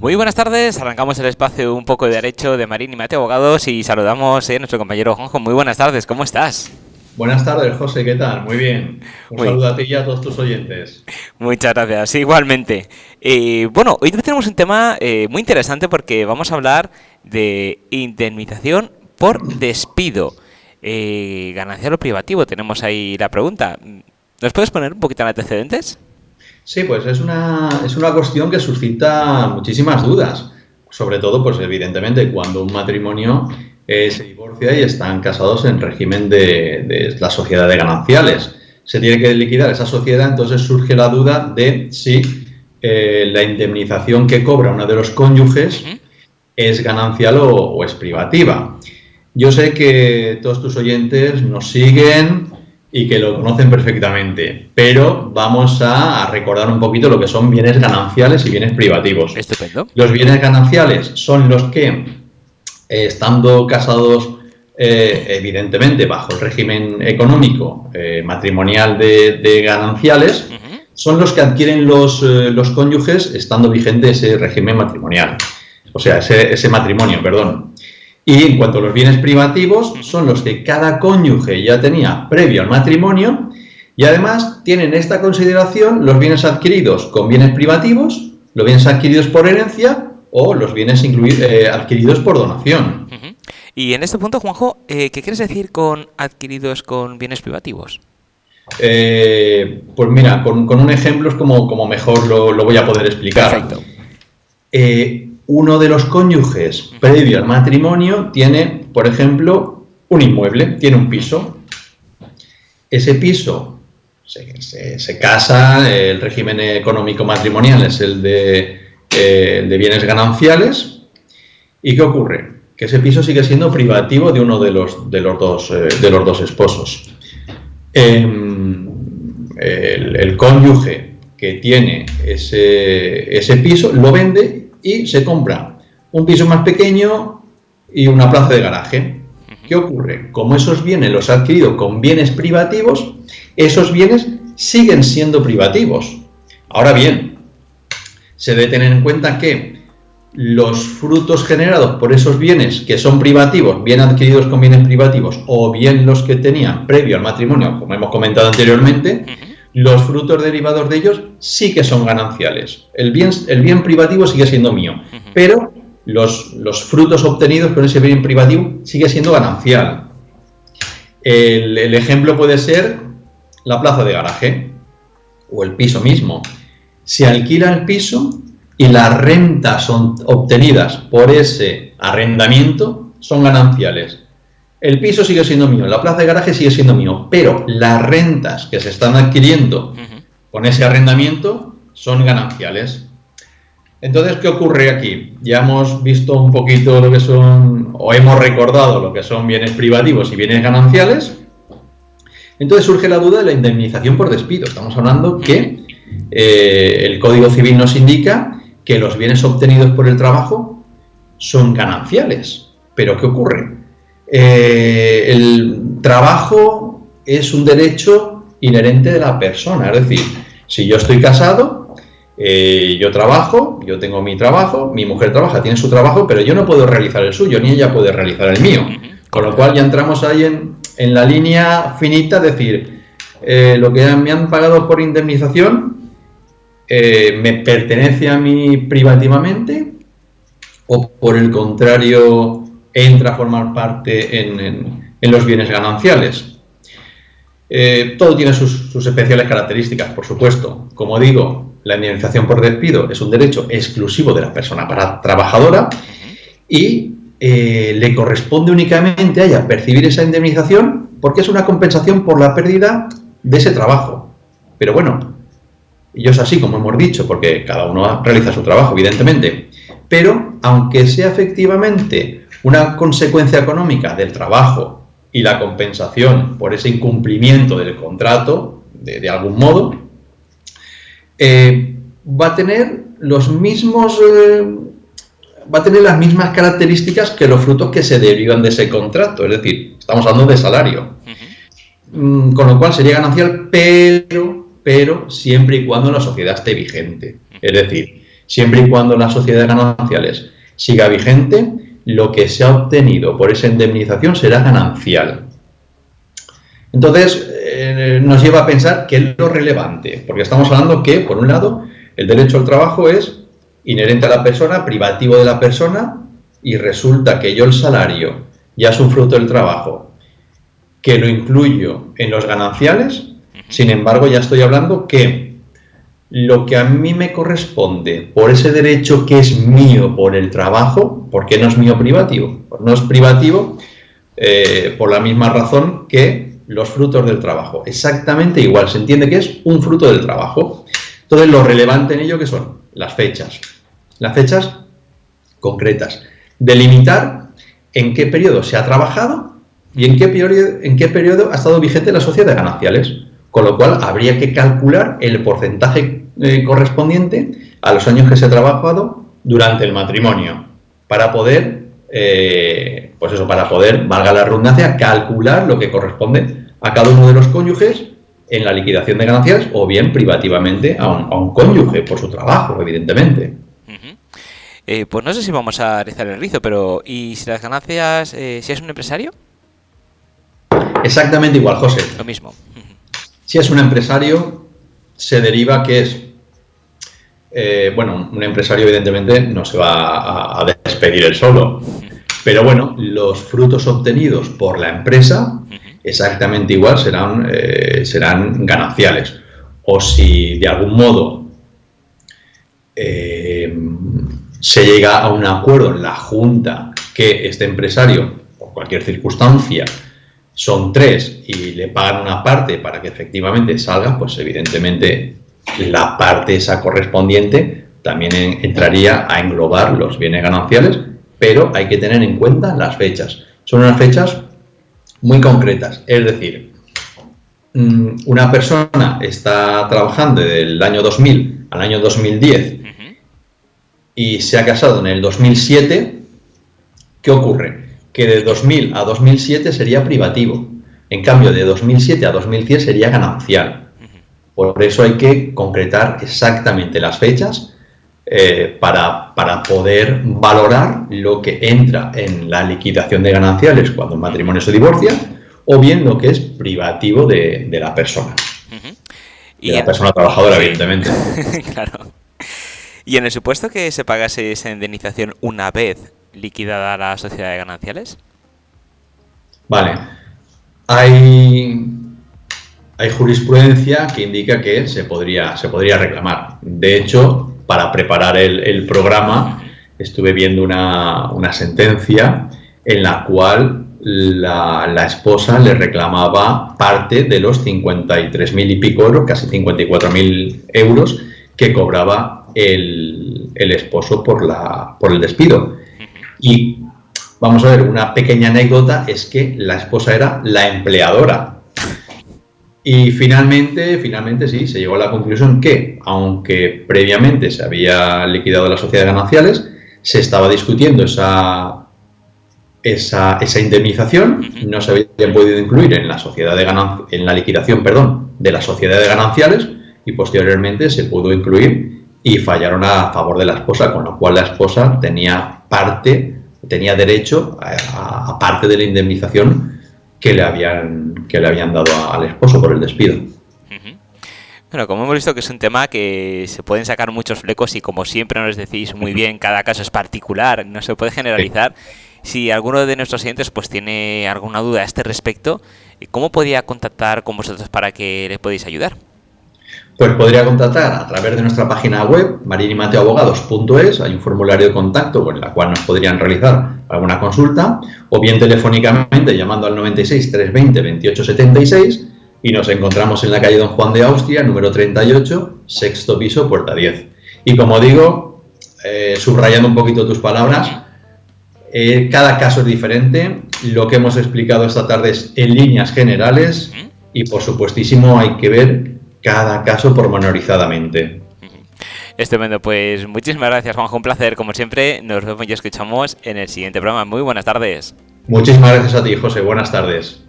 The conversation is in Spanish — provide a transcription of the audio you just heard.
Muy buenas tardes, arrancamos el espacio Un poco de Derecho de Marín y Mate Abogados y saludamos a nuestro compañero Juanjo. Muy buenas tardes, ¿cómo estás? Buenas tardes, José, ¿qué tal? Muy bien. Un Muy, saludo a ti y a todos tus oyentes. muchas gracias, igualmente. Bueno, hoy tenemos un tema muy interesante porque vamos a hablar de indemnización por despido. Ganancial o privativo, tenemos ahí la pregunta. ¿Nos puedes poner un poquito en antecedentes? Sí, pues es una cuestión que suscita muchísimas dudas. Sobre todo, pues evidentemente, cuando un matrimonio se divorcia y están casados en régimen de la sociedad de gananciales. Se tiene que liquidar esa sociedad, entonces surge la duda de si la indemnización que cobra uno de los cónyuges es ganancial o es privativa. Yo sé que todos tus oyentes nos siguen y que lo conocen perfectamente, pero vamos a recordar un poquito lo que son bienes gananciales y bienes privativos. Estupendo. Los bienes gananciales son los que, estando casados, evidentemente bajo el régimen económico matrimonial de gananciales, son los que adquieren los cónyuges estando vigente ese régimen matrimonial, o sea, ese matrimonio, perdón. Y en cuanto a los bienes privativos, son los que cada cónyuge ya tenía previo al matrimonio y además tienen esta consideración los bienes adquiridos con bienes privativos, los bienes adquiridos por herencia o los bienes adquiridos por donación. Y en este punto, Juanjo, ¿qué quieres decir con adquiridos con bienes privativos? Pues mira, con un ejemplo es como mejor lo voy a poder explicar. Perfecto. Uno de los cónyuges previo al matrimonio tiene, por ejemplo, un inmueble, tiene un piso. Ese piso se casa, el régimen económico matrimonial es el de bienes gananciales. ¿Y qué ocurre? Que ese piso sigue siendo privativo de uno de los dos esposos. El cónyuge que tiene ese piso lo vende y se compra un piso más pequeño y una plaza de garaje. ¿Qué ocurre? Como esos bienes los ha adquirido con bienes privativos, esos bienes siguen siendo privativos. Ahora bien, se debe tener en cuenta que los frutos generados por esos bienes que son privativos, bien adquiridos con bienes privativos o bien los que tenían previo al matrimonio, como hemos comentado anteriormente, los frutos derivados de ellos sí que son gananciales. El bien privativo sigue siendo mío, pero los frutos obtenidos con ese bien privativo sigue siendo ganancial. El ejemplo puede ser la plaza de garaje o el piso mismo. Se alquila el piso y las rentas son obtenidas por ese arrendamiento son gananciales. El piso sigue siendo mío, la plaza de garaje sigue siendo mío, pero las rentas que se están adquiriendo con ese arrendamiento son gananciales. Entonces, ¿qué ocurre aquí? Ya hemos visto un poquito lo que son, o hemos recordado lo que son bienes privativos y bienes gananciales. Entonces surge la duda de la indemnización por despido. Estamos hablando que el Código Civil nos indica que los bienes obtenidos por el trabajo son gananciales. ¿Pero qué ocurre? El trabajo es un derecho inherente de la persona, es decir, si yo estoy casado, yo trabajo, yo tengo mi trabajo, mi mujer trabaja, tiene su trabajo, pero yo no puedo realizar el suyo, ni ella puede realizar el mío, con lo cual ya entramos ahí en la línea finita, es decir, lo que me han pagado por indemnización me pertenece a mí privativamente o por el contrario entra a formar parte en los bienes gananciales. Todo tiene sus especiales características, por supuesto. Como digo, la indemnización por despido es un derecho exclusivo de la persona trabajadora y le corresponde únicamente a ella percibir esa indemnización porque es una compensación por la pérdida de ese trabajo. Pero bueno, ello es así, como hemos dicho, porque cada uno realiza su trabajo, evidentemente. Pero, aunque sea efectivamente una consecuencia económica del trabajo y la compensación por ese incumplimiento del contrato, de algún modo, va a tener las mismas características que los frutos que se derivan de ese contrato. Es decir, estamos hablando de salario. Con lo cual sería ganancial, pero siempre y cuando la sociedad esté vigente. Es decir, Siempre y cuando la sociedad de gananciales siga vigente, lo que se ha obtenido por esa indemnización será ganancial. Entonces, nos lleva a pensar qué es lo relevante, porque estamos hablando que, por un lado, el derecho al trabajo es inherente a la persona, privativo de la persona, y resulta que yo el salario ya es un fruto del trabajo, que lo incluyo en los gananciales. Sin embargo, ya estoy hablando que lo que a mí me corresponde por ese derecho que es mío por el trabajo, ¿por qué no es mío privativo? Pues no es privativo por la misma razón que los frutos del trabajo. Exactamente igual, se entiende que es un fruto del trabajo. Entonces, lo relevante en ello, ¿qué son? Las fechas. Las fechas concretas. Delimitar en qué periodo se ha trabajado y en qué periodo ha estado vigente la sociedad de gananciales. Con lo cual, habría que calcular el porcentaje correspondiente a los años que se ha trabajado durante el matrimonio para poder, valga la redundancia, calcular lo que corresponde a cada uno de los cónyuges en la liquidación de ganancias o bien privativamente a un cónyuge por su trabajo, evidentemente. Pues no sé si vamos a rizar el rizo, pero ¿y si las ganancias, si es un empresario? Exactamente igual, José. Lo mismo. Si es un empresario, se deriva que es... un empresario evidentemente no se va a despedir él solo, pero bueno, los frutos obtenidos por la empresa exactamente igual serán gananciales. O si de algún modo se llega a un acuerdo en la junta que este empresario, por cualquier circunstancia, son 3 y le pagan una parte para que efectivamente salga, pues evidentemente la parte esa correspondiente también entraría a englobar los bienes gananciales, pero hay que tener en cuenta las fechas. Son unas fechas muy concretas, es decir, una persona está trabajando del año 2000 al año 2010 y se ha casado en el 2007, ¿qué ocurre? Que de 2000 a 2007 sería privativo, en cambio de 2007 a 2010 sería ganancial. Por eso hay que concretar exactamente las fechas para poder valorar lo que entra en la liquidación de gananciales cuando el matrimonio se divorcia, o bien lo que es privativo de la persona. De la persona trabajadora, evidentemente. Claro. ¿Y en el supuesto que se pagase esa indemnización una vez liquidada la sociedad de gananciales? Vale. Hay jurisprudencia que indica que se podría reclamar. De hecho, para preparar el programa, estuve viendo una sentencia en la cual la esposa le reclamaba parte de los 53.000 y pico euros, casi 54.000 euros, que cobraba el esposo por el despido. Y vamos a ver, una pequeña anécdota es que la esposa era la empleadora. Y finalmente sí, se llegó a la conclusión que, aunque previamente se había liquidado la sociedad de gananciales, se estaba discutiendo esa indemnización, no se había podido incluir en la liquidación de la sociedad de gananciales, y posteriormente se pudo incluir y fallaron a favor de la esposa, con lo cual la esposa tenía derecho a parte de la indemnización que le habían dado al esposo por el despido. Bueno, como hemos visto que es un tema que se pueden sacar muchos flecos y como siempre nos decís muy bien, cada caso es particular, no se puede generalizar. Si alguno de nuestros clientes pues tiene alguna duda a este respecto, ¿cómo podría contactar con vosotros para que le podéis ayudar? Pues podría contactar a través de nuestra página web, marinimateoabogados.es. Hay un formulario de contacto con el cual nos podrían realizar alguna consulta, o bien telefónicamente llamando al 96 320 28 76, y nos encontramos en la calle Don Juan de Austria, número 38, sexto piso, puerta 10. Y como digo, subrayando un poquito tus palabras, cada caso es diferente. Lo que hemos explicado esta tarde es en líneas generales y, por supuestísimo, hay que ver cada caso pormenorizadamente. Estupendo, pues muchísimas gracias, Juanjo, un placer, como siempre. Nos vemos y escuchamos en el siguiente programa. Muy buenas tardes. Muchísimas gracias a ti, José, buenas tardes.